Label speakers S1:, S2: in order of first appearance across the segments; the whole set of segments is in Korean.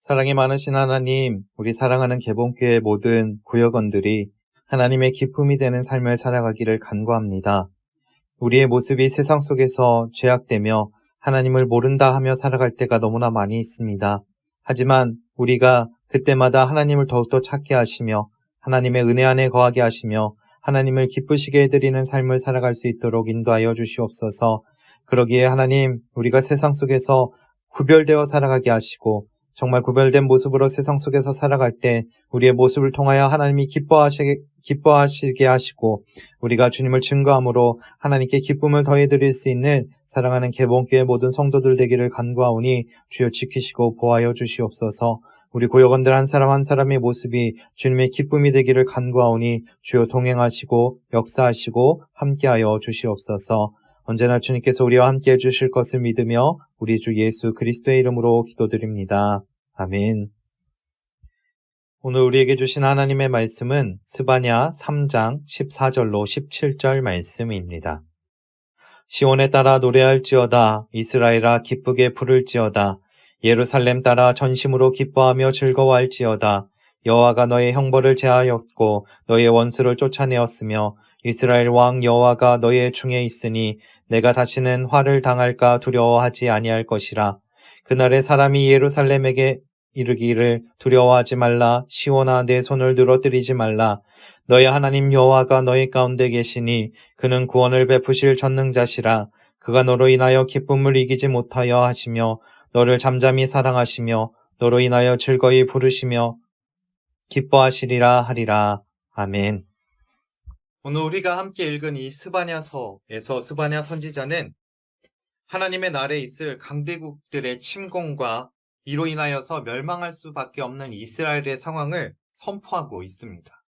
S1: 사랑이 많으신 하나님, 우리 사랑하는 개봉교회 모든 구역원들이 하나님의 기쁨이 되는 삶을 살아가기를 간구합니다. 우리의 모습이 세상 속에서 죄악되며 하나님을 모른다 하며 살아갈 때가 너무나 많이 있습니다. 하지만 우리가 그때마다 하나님을 더욱더 찾게 하시며 하나님의 은혜 안에 거하게 하시며 하나님을 기쁘시게 해드리는 삶을 살아갈 수 있도록 인도하여 주시옵소서. 그러기에 하나님, 우리가 세상 속에서 구별되어 살아가게 하시고 정말 구별된 모습으로 세상 속에서 살아갈 때 우리의 모습을 통하여 하나님이 기뻐하시게 하시고 우리가 주님을 증거함으로 하나님께 기쁨을 더해드릴 수 있는 사랑하는 개봉교회 모든 성도들 되기를 간구하오니 주여 지키시고 보호하여 주시옵소서. 우리 고역원들 한 사람 한 사람의 모습이 주님의 기쁨이 되기를 간구하오니 주여 동행하시고 역사하시고 함께하여 주시옵소서. 언제나 주님께서 우리와 함께 해주실 것을 믿으며 우리 주 예수 그리스도의 이름으로 기도드립니다. 아멘. 오늘 우리에게 주신 하나님의 말씀은 스바냐 3장 14절로 17절 말씀입니다. 시온에 따라 노래할지어다. 이스라엘아 기쁘게 부를지어다. 예루살렘 따라 전심으로 기뻐하며 즐거워할지어다. 여호와가 너의 형벌을 제하였고 너의 원수를 쫓아내었으며 이스라엘 왕 여호와가 너의 중에 있으니 내가 다시는 화를 당할까 두려워하지 아니할 것이라. 그날에 사람이 예루살렘에게 이르기를 두려워하지 말라. 시온아 내 손을 늘어뜨리지 말라. 너의 하나님 여호와가 너희 가운데 계시니 그는 구원을 베푸실 전능자시라. 그가 너로 인하여 기쁨을 이기지 못하여 하시며 너를 잠잠히 사랑하시며 너로 인하여 즐거이 부르시며 기뻐하시리라 하리라. 아멘. 오늘 우리가 함께 읽은 이 스바냐서에서 스바냐 선지자는 하나님의 나라에 있을 강대국들의 침공과 이로 인하여서 멸망할 수밖에 없는 이스라엘의 상황을 선포하고 있습니다.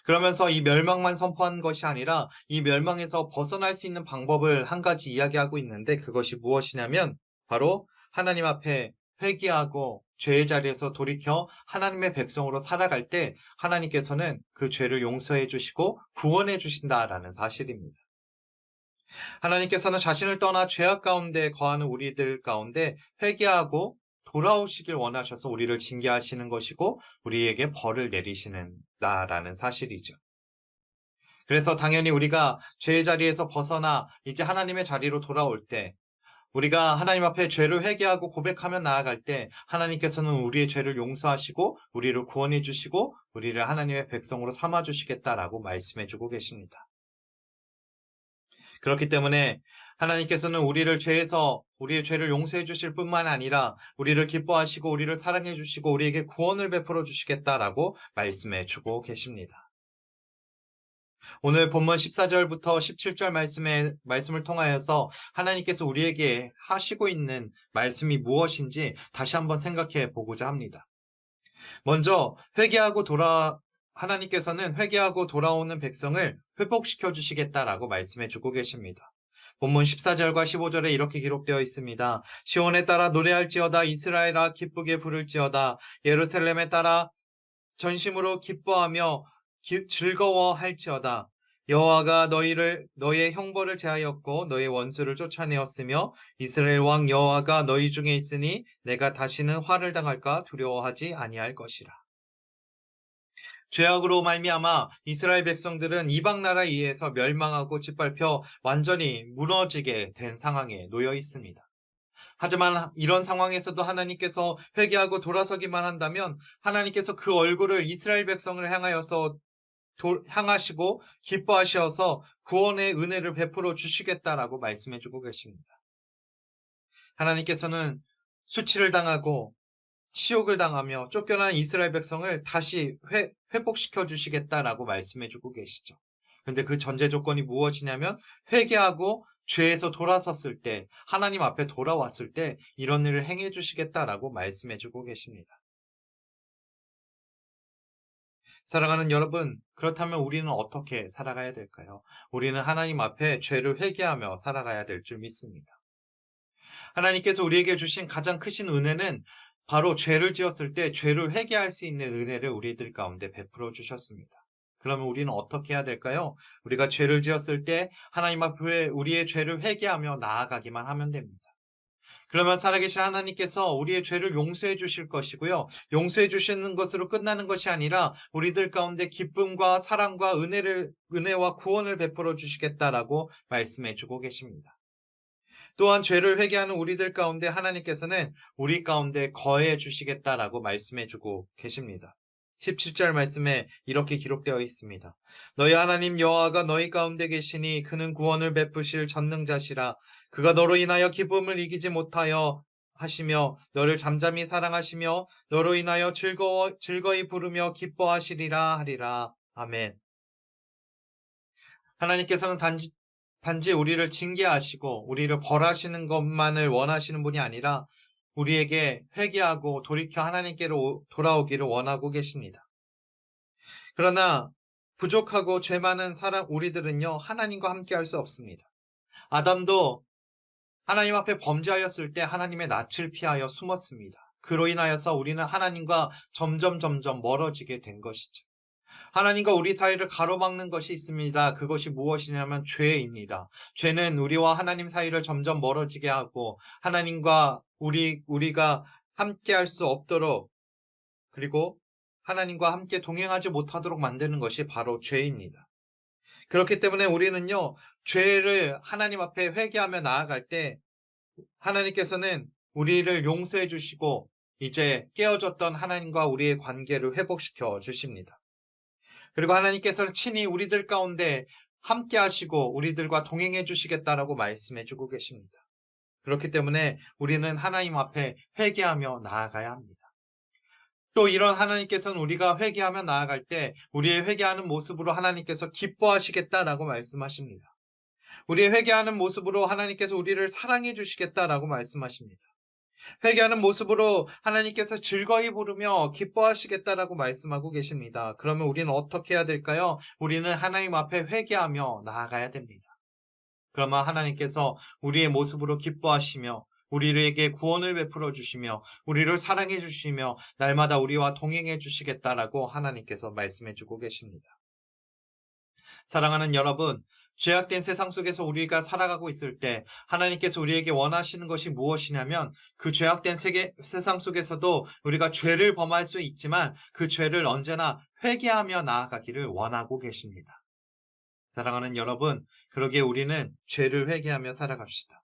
S1: 그러면서 이 멸망만 선포한 것이 아니라 이 멸망에서 벗어날 수 있는 방법을 한 가지 이야기하고 있는데 그것이 무엇이냐면 바로 하나님 앞에 회개하고 죄의 자리에서 돌이켜 하나님의 백성으로 살아갈 때 하나님께서는 그 죄를 용서해 주시고 구원해 주신다라는 사실입니다. 하나님께서는 자신을 떠나 죄악 가운데 거하는 우리들 가운데 회개하고 돌아오시길 원하셔서 우리를 징계하시는 것이고 우리에게 벌을 내리시는다라는 사실이죠. 그래서 당연히 우리가 죄의 자리에서 벗어나 이제 하나님의 자리로 돌아올 때 우리가 하나님 앞에 죄를 회개하고 고백하며 나아갈 때 하나님께서는 우리의 죄를 용서하시고 우리를 구원해 주시고 우리를 하나님의 백성으로 삼아 주시겠다라고 말씀해 주고 계십니다. 그렇기 때문에 하나님께서는 우리의 죄를 용서해 주실 뿐만 아니라 우리를 기뻐하시고 우리를 사랑해 주시고 우리에게 구원을 베풀어 주시겠다라고 말씀해 주고 계십니다. 오늘 본문 14절부터 17절 말씀을 통하여서 하나님께서 우리에게 하시고 있는 말씀이 무엇인지 다시 한번 생각해 보고자 합니다. 먼저 하나님께서는 회개하고 돌아오는 백성을 회복시켜 주시겠다라고 말씀해 주고 계십니다. 본문 14절과 15절에 이렇게 기록되어 있습니다. 시온에 따라 노래할지어다. 이스라엘아 기쁘게 부를지어다. 예루살렘에 따라 전심으로 기뻐하며 즐거워할지어다. 여호와가 너의 형벌을 제하였고 너의 원수를 쫓아내었으며 이스라엘 왕 여호와가 너희 중에 있으니 내가 다시는 화를 당할까 두려워하지 아니할 것이라. 죄악으로 말미암아 이스라엘 백성들은 이방 나라에 의해서 멸망하고 짓밟혀 완전히 무너지게 된 상황에 놓여 있습니다. 하지만 이런 상황에서도 하나님께서 회개하고 돌아서기만 한다면 하나님께서 그 얼굴을 이스라엘 백성을 향하시고 기뻐하셔서 구원의 은혜를 베풀어 주시겠다라고 말씀해 주고 계십니다. 하나님께서는 수치를 당하고 치욕을 당하며 쫓겨난 이스라엘 백성을 다시 회복시켜 주시겠다라고 말씀해 주고 계시죠. 근데 그 전제 조건이 무엇이냐면 회개하고 죄에서 돌아섰을 때 하나님 앞에 돌아왔을 때 이런 일을 행해 주시겠다라고 말씀해 주고 계십니다. 사랑하는 여러분, 그렇다면 우리는 어떻게 살아가야 될까요? 우리는 하나님 앞에 죄를 회개하며 살아가야 될 줄 믿습니다. 하나님께서 우리에게 주신 가장 크신 은혜는 바로 죄를 지었을 때 죄를 회개할 수 있는 은혜를 우리들 가운데 베풀어 주셨습니다. 그러면 우리는 어떻게 해야 될까요? 우리가 죄를 지었을 때 하나님 앞에 우리의 죄를 회개하며 나아가기만 하면 됩니다. 그러면 살아계신 하나님께서 우리의 죄를 용서해 주실 것이고요. 용서해 주시는 것으로 끝나는 것이 아니라 우리들 가운데 기쁨과 사랑과 은혜와 구원을 베풀어 주시겠다라고 말씀해 주고 계십니다. 또한 죄를 회개하는 우리들 가운데 하나님께서는 우리 가운데 거해 주시겠다라고 말씀해 주고 계십니다. 17절 말씀에 이렇게 기록되어 있습니다. 너희 하나님 여호와가 너희 가운데 계시니 그는 구원을 베푸실 전능자시라. 그가 너로 인하여 기쁨을 이기지 못하여 하시며 너를 잠잠히 사랑하시며 너로 인하여 즐거이 부르며 기뻐하시리라 하리라. 아멘. 하나님께서는 단지 우리를 징계하시고 우리를 벌하시는 것만을 원하시는 분이 아니라 우리에게 회개하고 돌이켜 하나님께로 돌아오기를 원하고 계십니다. 그러나 부족하고 죄 많은 사람 우리들은요, 하나님과 함께 할 수 없습니다. 아담도 하나님 앞에 범죄하였을 때 하나님의 낯을 피하여 숨었습니다. 그로 인하여서 우리는 하나님과 점점 멀어지게 된 것이죠. 하나님과 우리 사이를 가로막는 것이 있습니다. 그것이 무엇이냐면 죄입니다. 죄는 우리와 하나님 사이를 점점 멀어지게 하고 하나님과 우리가 함께 할 수 없도록, 그리고 하나님과 함께 동행하지 못하도록 만드는 것이 바로 죄입니다. 그렇기 때문에 우리는요, 죄를 하나님 앞에 회개하며 나아갈 때 하나님께서는 우리를 용서해 주시고 이제 깨어졌던 하나님과 우리의 관계를 회복시켜 주십니다. 그리고 하나님께서는 친히 우리들 가운데 함께 하시고 우리들과 동행해 주시겠다라고 말씀해 주고 계십니다. 그렇기 때문에 우리는 하나님 앞에 회개하며 나아가야 합니다. 또 이런 하나님께서는 우리가 회개하며 나아갈 때 우리의 회개하는 모습으로 하나님께서 기뻐하시겠다라고 말씀하십니다. 우리의 회개하는 모습으로 하나님께서 우리를 사랑해 주시겠다라고 말씀하십니다. 회개하는 모습으로 하나님께서 즐거이 부르며 기뻐하시겠다라고 말씀하고 계십니다. 그러면 우리는 어떻게 해야 될까요? 우리는 하나님 앞에 회개하며 나아가야 됩니다. 그러면 하나님께서 우리의 모습으로 기뻐하시며 우리에게 구원을 베풀어 주시며 우리를 사랑해 주시며 날마다 우리와 동행해 주시겠다라고 하나님께서 말씀해 주고 계십니다. 사랑하는 여러분, 죄악된 세상 속에서 우리가 살아가고 있을 때 하나님께서 우리에게 원하시는 것이 무엇이냐면 그 죄악된 세상 속에서도 우리가 죄를 범할 수 있지만 그 죄를 언제나 회개하며 나아가기를 원하고 계십니다. 사랑하는 여러분, 그러기에 우리는 죄를 회개하며 살아갑시다.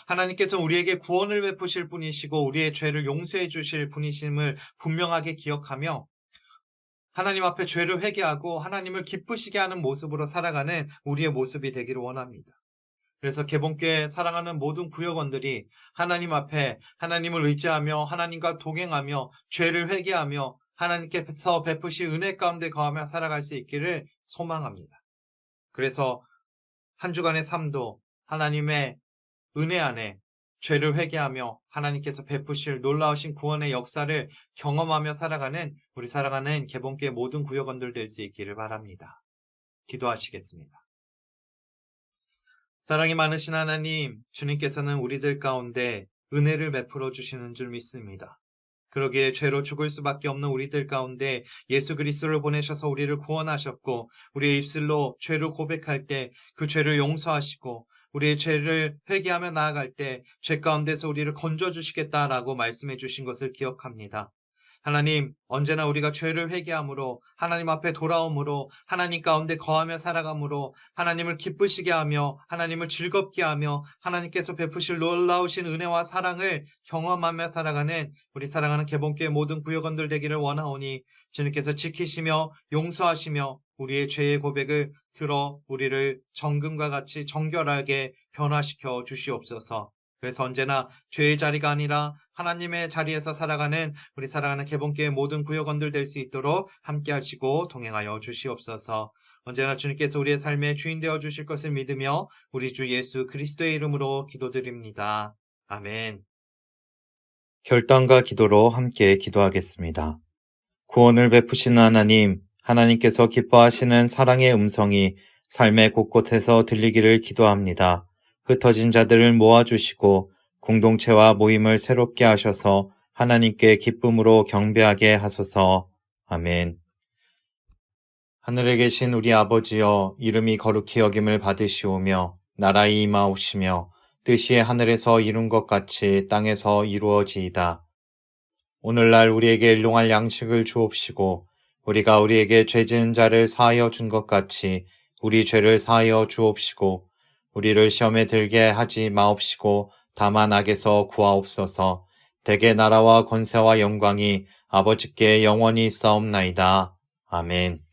S1: 하나님께서 우리에게 구원을 베푸실 분이시고 우리의 죄를 용서해 주실 분이심을 분명하게 기억하며 하나님 앞에 죄를 회개하고 하나님을 기쁘시게 하는 모습으로 살아가는 우리의 모습이 되기를 원합니다. 그래서 개봉교회 사랑하는 모든 구역원들이 하나님 앞에 하나님을 의지하며 하나님과 동행하며 죄를 회개하며 하나님께서 베푸신 은혜 가운데 거하며 살아갈 수 있기를 소망합니다. 그래서 한 주간의 삶도 하나님의 은혜 안에 죄를 회개하며 하나님께서 베푸실 놀라우신 구원의 역사를 경험하며 살아가는 우리 살아가는 개봉교회 모든 구역원들 될 수 있기를 바랍니다. 기도하시겠습니다. 사랑이 많으신 하나님, 주님께서는 우리들 가운데 은혜를 베풀어 주시는 줄 믿습니다. 그러기에 죄로 죽을 수밖에 없는 우리들 가운데 예수 그리스도를 보내셔서 우리를 구원하셨고 우리의 입술로 죄를 고백할 때 그 죄를 용서하시고 우리의 죄를 회개하며 나아갈 때 죄 가운데서 우리를 건져주시겠다라고 말씀해 주신 것을 기억합니다. 하나님, 언제나 우리가 죄를 회개함으로 하나님 앞에 돌아옴으로 하나님 가운데 거하며 살아감으로 하나님을 기쁘시게 하며 하나님을 즐겁게 하며 하나님께서 베푸실 놀라우신 은혜와 사랑을 경험하며 살아가는 우리 사랑하는 개봉교회 모든 구역원들 되기를 원하오니 주님께서 지키시며 용서하시며 우리의 죄의 고백을 들어 우리를 정금과 같이 정결하게 변화시켜 주시옵소서. 그래서 언제나 죄의 자리가 아니라 하나님의 자리에서 살아가는 우리 사랑하는 개봉교회 모든 구역원들 될 수 있도록 함께 하시고 동행하여 주시옵소서. 언제나 주님께서 우리의 삶의 주인 되어 주실 것을 믿으며 우리 주 예수 그리스도의 이름으로 기도드립니다. 아멘. 결단과 기도로 함께 기도하겠습니다. 구원을 베푸시는 하나님, 하나님께서 기뻐하시는 사랑의 음성이 삶의 곳곳에서 들리기를 기도합니다. 흩어진 자들을 모아주시고 공동체와 모임을 새롭게 하셔서 하나님께 기쁨으로 경배하게 하소서. 아멘. 하늘에 계신 우리 아버지여, 이름이 거룩히 여김을 받으시오며 나라의 임하옵시며 뜻이 하늘에서 이룬 것 같이 땅에서 이루어지이다. 오늘날 우리에게 일용할 양식을 주옵시고 우리가 우리에게 죄 지은 자를 사하여 준 것 같이 우리 죄를 사하여 주옵시고 우리를 시험에 들게 하지 마옵시고 다만 악에서 구하옵소서. 대개 나라와 권세와 영광이 아버지께 영원히 있사옵나이다. 아멘.